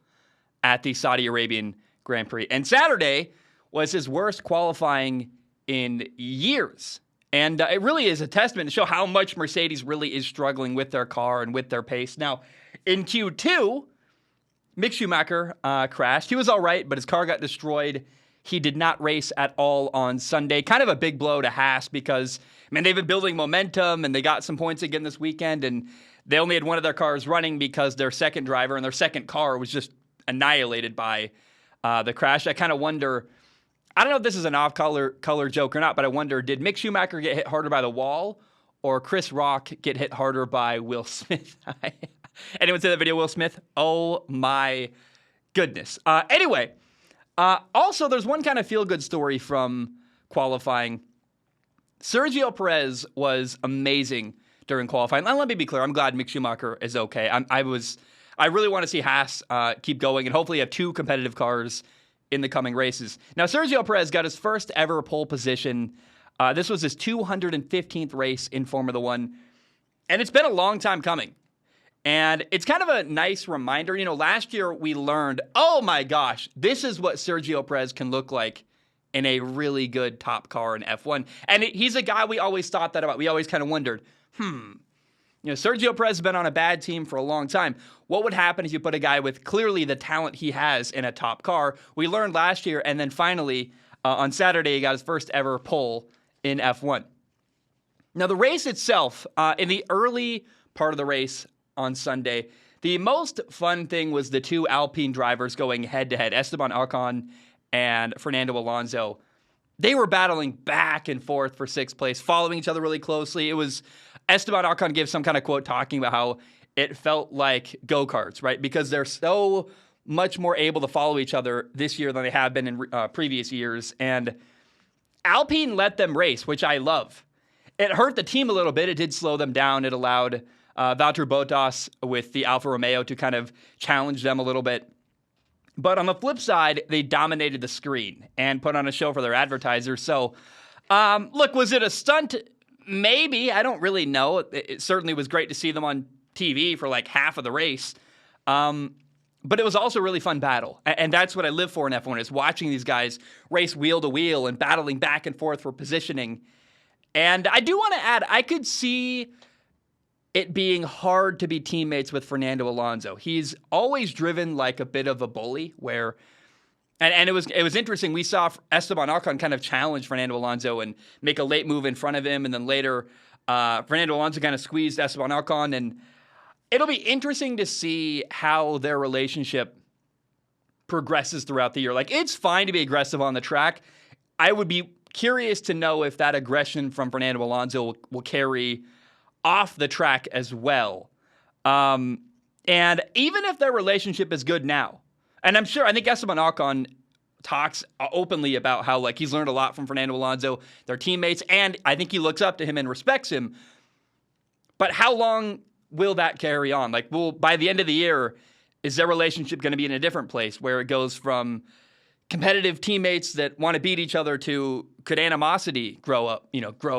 at the Saudi Arabian Grand Prix. And Saturday was his worst qualifying in years. And it really is a testament to show how much Mercedes really is struggling with their car and with their pace. Now, in Q2, Mick Schumacher crashed. He was all right, but his car got destroyed. He did not race at all on Sunday. Kind of a big blow to Haas because, they've been building momentum and they got some points again this weekend, and they only had one of their cars running because their second driver and their second car was just annihilated by the crash. I kind of wonder, I don't know if this is an off-color joke or not, but I wonder, did Mick Schumacher get hit harder by the wall or Chris Rock get hit harder by Will Smith? Anyone see that video, Will Smith? Oh my goodness. Anyway, also there's one kind of feel-good story from qualifying. Sergio Perez was amazing during qualifying. And let me be clear, I'm glad Mick Schumacher is okay. I really want to see Haas keep going and hopefully have two competitive cars in the coming races. Now, Sergio Perez got his first ever pole position. This was his 215th race in Formula One, and it's been a long time coming. And it's kind of a nice reminder. Last year we learned, oh my gosh, this is what Sergio Perez can look like in a really good top car in F1. And he's a guy we always thought that about. We always kind of wondered, Sergio Perez has been on a bad team for a long time. What would happen if you put a guy with clearly the talent he has in a top car? We learned last year, and then finally, on Saturday, he got his first ever pole in F1. Now, the race itself, in the early part of the race on Sunday, the most fun thing was the two Alpine drivers going head-to-head, Esteban Ocon and Fernando Alonso. They were battling back and forth for sixth place, following each other really closely. It was Esteban Ocon gave some kind of quote talking about how it felt like go-karts, right? Because they're so much more able to follow each other this year than they have been in previous years. And Alpine let them race, which I love. It hurt the team a little bit. It did slow them down. It allowed Valtteri Bottas with the Alfa Romeo to kind of challenge them a little bit. But on the flip side, they dominated the screen and put on a show for their advertisers. So, look, was it a stunt? Maybe. I don't really know. It certainly was great to see them on TV for like half of the race. But it was also a really fun battle. And that's what I live for in F1, is watching these guys race wheel to wheel and battling back and forth for positioning. And I do want to add, I could see it being hard to be teammates with Fernando Alonso. He's always driven like a bit of a bully where, and it was interesting. We saw Esteban Ocon kind of challenge Fernando Alonso and make a late move in front of him. And then later, Fernando Alonso kind of squeezed Esteban Ocon. And it'll be interesting to see how their relationship progresses throughout the year. Like, it's fine to be aggressive on the track. I would be curious to know if that aggression from Fernando Alonso will carry off the track as well. And even if their relationship is good now, and I think Esteban Ocon talks openly about how like he's learned a lot from Fernando Alonso, their teammates, and I think he looks up to him and respects him. But how long will that carry on? Like, by the end of the year, is their relationship going to be in a different place where it goes from competitive teammates that want to beat each other to could animosity grow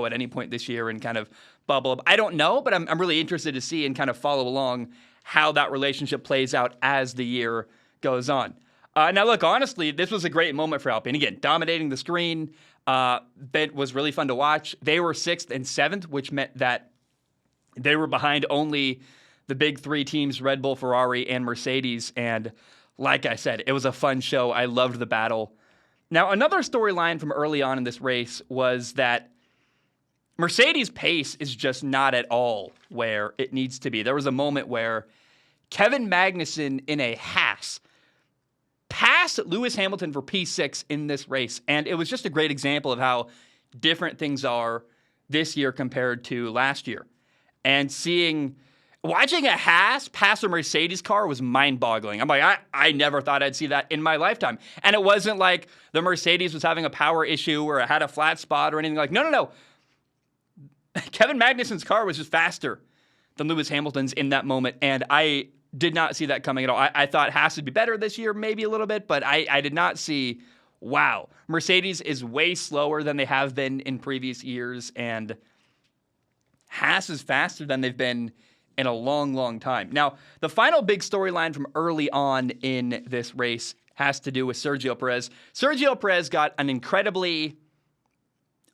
at any point this year and kind of bubble up? I don't know, but I'm really interested to see and kind of follow along how that relationship plays out as the year goes on. Now, look, honestly, this was a great moment for Alpine. Again, dominating the screen. It was really fun to watch. They were 6th and 7th, which meant that they were behind only the big three teams, Red Bull, Ferrari, and Mercedes. And like I said, it was a fun show. I loved the battle. Now, another storyline from early on in this race was that Mercedes' pace is just not at all where it needs to be. There was a moment where Kevin Magnussen in a Haas passed Lewis Hamilton for P6 in this race. And it was just a great example of how different things are this year compared to last year. And watching a Haas pass a Mercedes car was mind-boggling. I'm like, I never thought I'd see that in my lifetime. And it wasn't like the Mercedes was having a power issue or it had a flat spot or anything like, no. Kevin Magnussen's car was just faster than Lewis Hamilton's in that moment. And I did not see that coming at all. I thought Haas would be better this year, maybe a little bit, but I did not see, wow. Mercedes is way slower than they have been in previous years, and Haas is faster than they've been in a long, long time. Now, the final big storyline from early on in this race has to do with Sergio Perez. Sergio Perez got an incredibly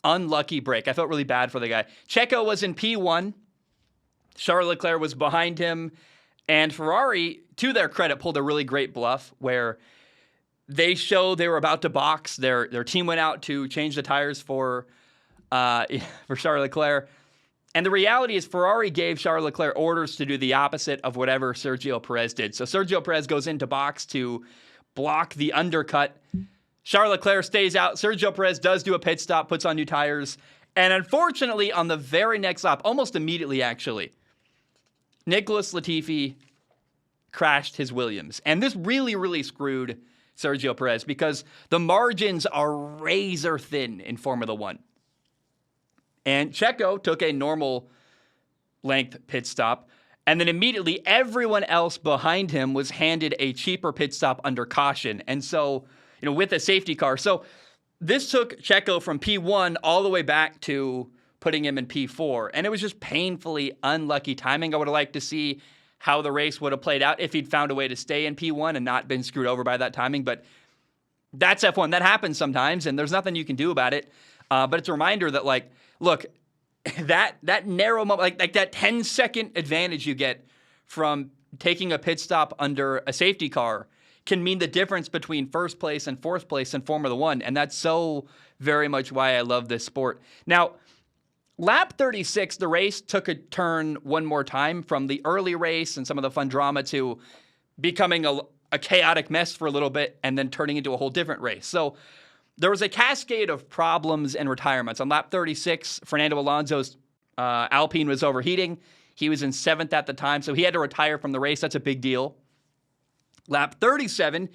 unlucky break. I felt really bad for the guy. Checo was in P1. Charles Leclerc was behind him. And Ferrari, to their credit, pulled a really great bluff where they showed they were about to box. Their team went out to change the tires for Charles Leclerc. And the reality is Ferrari gave Charles Leclerc orders to do the opposite of whatever Sergio Perez did. So Sergio Perez goes into box to block the undercut. Charles Leclerc stays out. Sergio Perez does do a pit stop, puts on new tires. And unfortunately, on the very next lap, almost immediately actually, Nicholas Latifi crashed his Williams. And this really, really screwed Sergio Perez because the margins are razor thin in Formula One. And Checo took a normal length pit stop. And then immediately everyone else behind him was handed a cheaper pit stop under caution. And so, with a safety car. So this took Checo from P1 all the way back to putting him in P4. And it was just painfully unlucky timing. I would have liked to see how the race would have played out if he'd found a way to stay in P1 and not been screwed over by that timing. But that's F1. That happens sometimes, and there's nothing you can do about it. But it's a reminder that, look, that narrow moment, like that 10-second advantage you get from taking a pit stop under a safety car can mean the difference between first place and fourth place in Formula One. And that's so very much why I love this sport. Now, lap 36, the race took a turn one more time from the early race and some of the fun drama to becoming a chaotic mess for a little bit and then turning into a whole different race. So there was a cascade of problems and retirements. On lap 36, Fernando Alonso's Alpine was overheating. He was in 7th at the time, so he had to retire from the race. That's a big deal. Lap 37,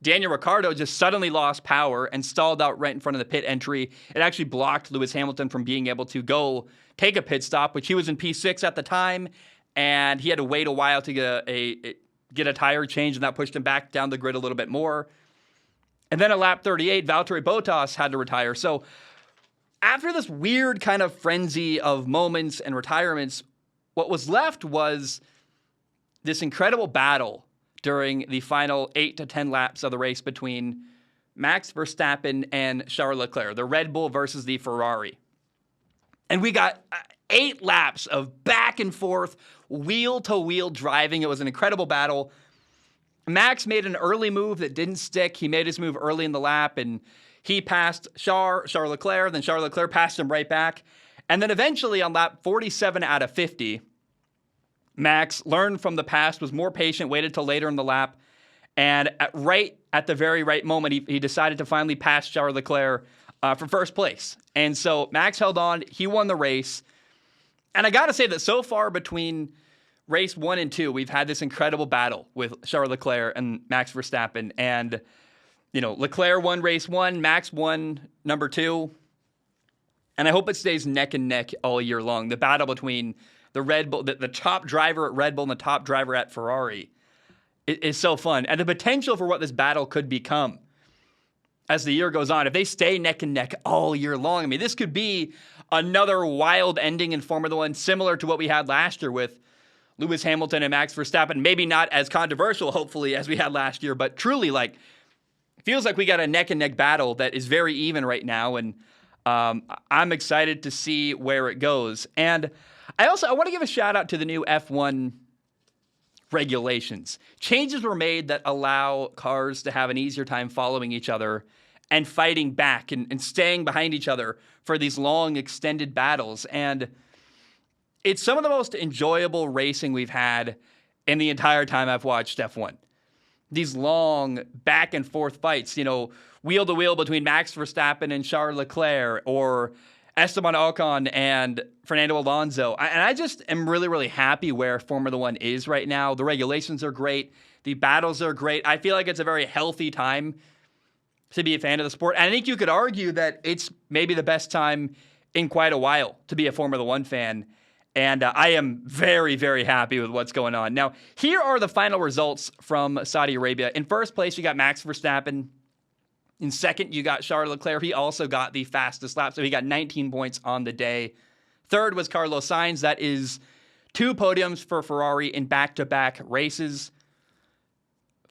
Daniel Ricciardo just suddenly lost power and stalled out right in front of the pit entry. It actually blocked Lewis Hamilton from being able to go take a pit stop, which he was in P6 at the time, and he had to wait a while to get a tire change, and that pushed him back down the grid a little bit more. And then at lap 38, Valtteri Bottas had to retire. So after this weird kind of frenzy of moments and retirements, what was left was this incredible battle during the final 8 to 10 laps of the race between Max Verstappen and Charles Leclerc, the Red Bull versus the Ferrari. And we got 8 laps of back and forth, wheel-to-wheel driving. It was an incredible battle. Max made an early move that didn't stick. He made his move early in the lap, and he passed Charles Leclerc. Then Charles Leclerc passed him right back. And then eventually on lap 47 out of 50, Max learned from the past, was more patient, waited till later in the lap, and at the very right moment, he decided to finally pass Charles Leclerc for first place. And so Max held on. He won the race. And I got to say that so far between race 1 and 2, we've had this incredible battle with Charles Leclerc and Max Verstappen. And, Leclerc won race 1, Max won number 2. And I hope it stays neck and neck all year long. The battle between the Red Bull, the top driver at Red Bull and the top driver at Ferrari is so fun. And the potential for what this battle could become as the year goes on, if they stay neck and neck all year long, this could be another wild ending in Formula One, similar to what we had last year with Lewis Hamilton and Max Verstappen. Maybe not as controversial, hopefully, as we had last year, but truly, feels like we got a neck and neck battle that is very even right now. And I'm excited to see where it goes. And I want to give a shout out to the new F1 regulations. Changes were made that allow cars to have an easier time following each other and fighting back and staying behind each other for these long, extended battles. And it's some of the most enjoyable racing we've had in the entire time I've watched F1. these long back and forth fights, wheel to wheel between Max Verstappen and Charles Leclerc, or Esteban Ocon and Fernando Alonso. And I just am really, really happy where Formula One is right now. The regulations are great. The battles are great. I feel like it's a very healthy time to be a fan of the sport. And I think you could argue that it's maybe the best time in quite a while to be a Formula One fan. And I am very, very happy with what's going on. Now, here are the final results from Saudi Arabia. In first place, you got Max Verstappen. In second, you got Charles Leclerc. He also got the fastest lap, so he got 19 points on the day. Third was Carlos Sainz. That is 2 podiums for Ferrari in back-to-back races.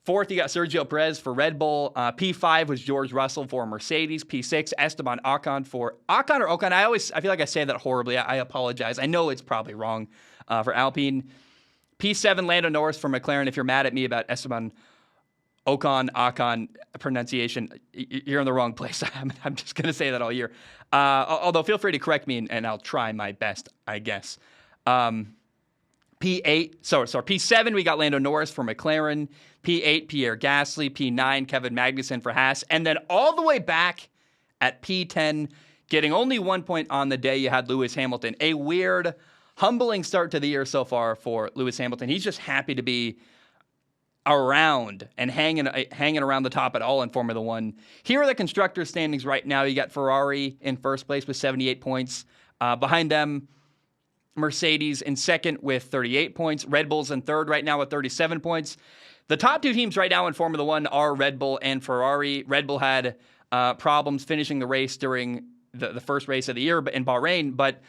Fourth, you got Sergio Perez for Red Bull. P5 was George Russell for Mercedes. P6, Esteban Ocon for Ocon. I feel like I say that horribly. I apologize. I know it's probably wrong for Alpine. P7, Lando Norris for McLaren. If you're mad at me about Esteban Ocon pronunciation, you're in the wrong place. I'm just going to say that all year. Although feel free to correct me, and I'll try my best, I guess. P7, we got Lando Norris for McLaren. P8, Pierre Gasly. P9, Kevin Magnussen for Haas. And then all the way back at P10, getting only 1 point on the day, you had Lewis Hamilton. A weird, humbling start to the year so far for Lewis Hamilton. He's just happy to be around and hanging around the top at all in Formula One. Here are the constructors' standings right now. You got Ferrari in first place with 78 points. Behind them, Mercedes in second with 38 points. Red Bull's in third right now with 37 points. The top 2 teams right now in Formula One are Red Bull and Ferrari. Red Bull had problems finishing the race during the first race of the year in Bahrain, but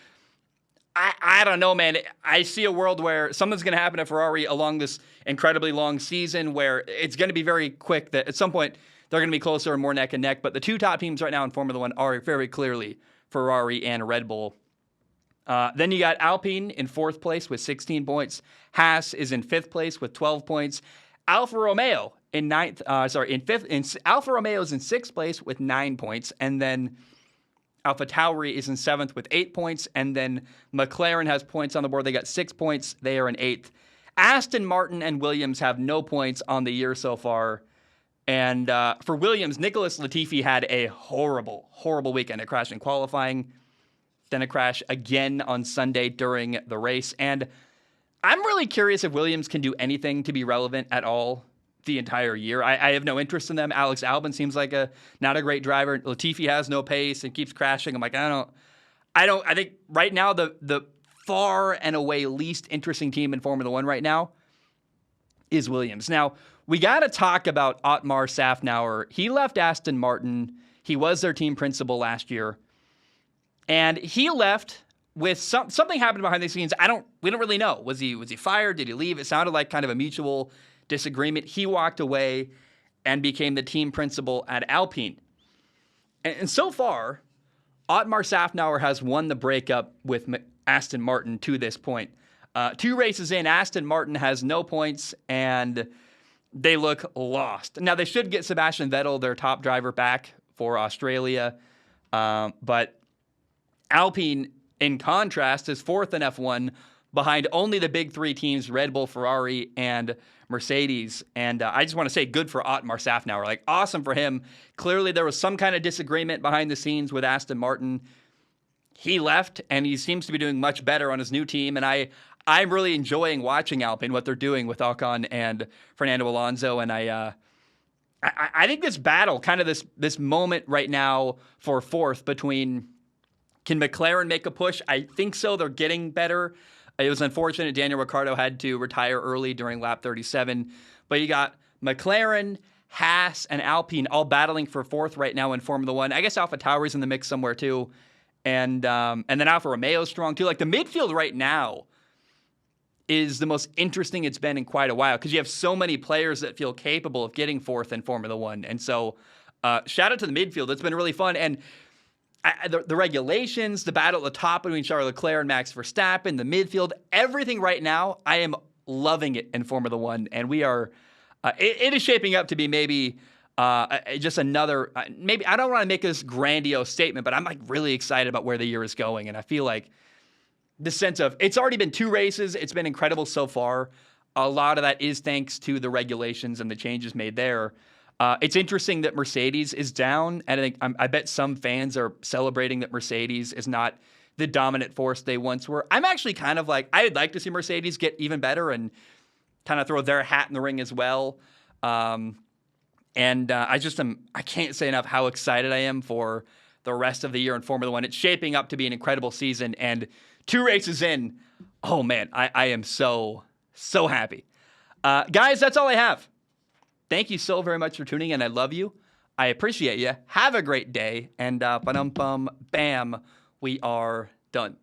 I don't know, man. I see a world where something's going to happen at Ferrari along this incredibly long season where it's going to be very quick that at some point they're going to be closer and more neck and neck. But the 2 top teams right now in Formula One are very clearly Ferrari and Red Bull. Then you got Alpine in fourth place with 16 points. Haas is in fifth place with 12 points. Alfa Romeo in fifth. Alfa Romeo is in sixth place with 9 points, and then Alpha Tauri is in seventh with 8 points, and then McLaren has points on the board. They got 6 points. They are in eighth. Aston Martin and Williams have no points on the year so far. And for Williams, Nicholas Latifi had a horrible, horrible weekend. A crash in qualifying, then a crash again on Sunday during the race. And I'm really curious if Williams can do anything to be relevant at all the entire year. I have no interest in them. Alex Albon seems like not a great driver. Latifi has no pace and keeps crashing. I'm like, I think right now the far and away least interesting team in Formula One right now is Williams. Now, we got to talk about Otmar Szafnauer. He left Aston Martin. He was their team principal last year. And he left with something happened behind the scenes. We don't really know. Was he fired? Did he leave? It sounded like kind of a mutual disagreement. He walked away and became the team principal at Alpine. And so far, Otmar Szafnauer has won the breakup with Aston Martin to this point. 2 races in, Aston Martin has no points, and they look lost. Now, they should get Sebastian Vettel, their top driver, back for Australia. But Alpine, in contrast, is fourth in F1 behind only the big 3 teams, Red Bull, Ferrari, and Mercedes. And I just want to say good for Otmar Szafnauer. Like, awesome for him. Clearly, there was some kind of disagreement behind the scenes with Aston Martin. He left, and he seems to be doing much better on his new team. And I'm really enjoying watching Alpine, what they're doing with Ocon and Fernando Alonso. And I think this battle, kind of this moment right now for fourth between, can McLaren make a push? I think so. They're getting better. It was unfortunate Daniel Ricciardo had to retire early during lap 37. But you got McLaren, Haas, and Alpine all battling for fourth right now in Formula One. I guess Alpha Tauri's in the mix somewhere too. And then Alfa Romeo's strong too. Like, the midfield right now is the most interesting it's been in quite a while because you have so many players that feel capable of getting fourth in Formula One. And so shout out to the midfield. It's been really fun. And the regulations, the battle at the top between Charles Leclerc and Max Verstappen, the midfield, everything right now, I am loving it in Formula One. And we are, it is shaping up to be maybe just another, maybe, I don't want to make this grandiose statement, but I'm like really excited about where the year is going. And I feel like the sense of, it's already been 2 races. It's been incredible so far. a lot of that is thanks to the regulations and the changes made there. It's interesting that Mercedes is down, and I bet some fans are celebrating that Mercedes is not the dominant force they once were. I'm actually kind of like, I'd like to see Mercedes get even better and kind of throw their hat in the ring as well. I can't say enough how excited I am for the rest of the year in Formula One. It's shaping up to be an incredible season, and 2 races in, oh man, I am so happy. Guys, that's all I have. Thank you so very much for tuning in. I love you. I appreciate you. Have a great day. And bam, we are done.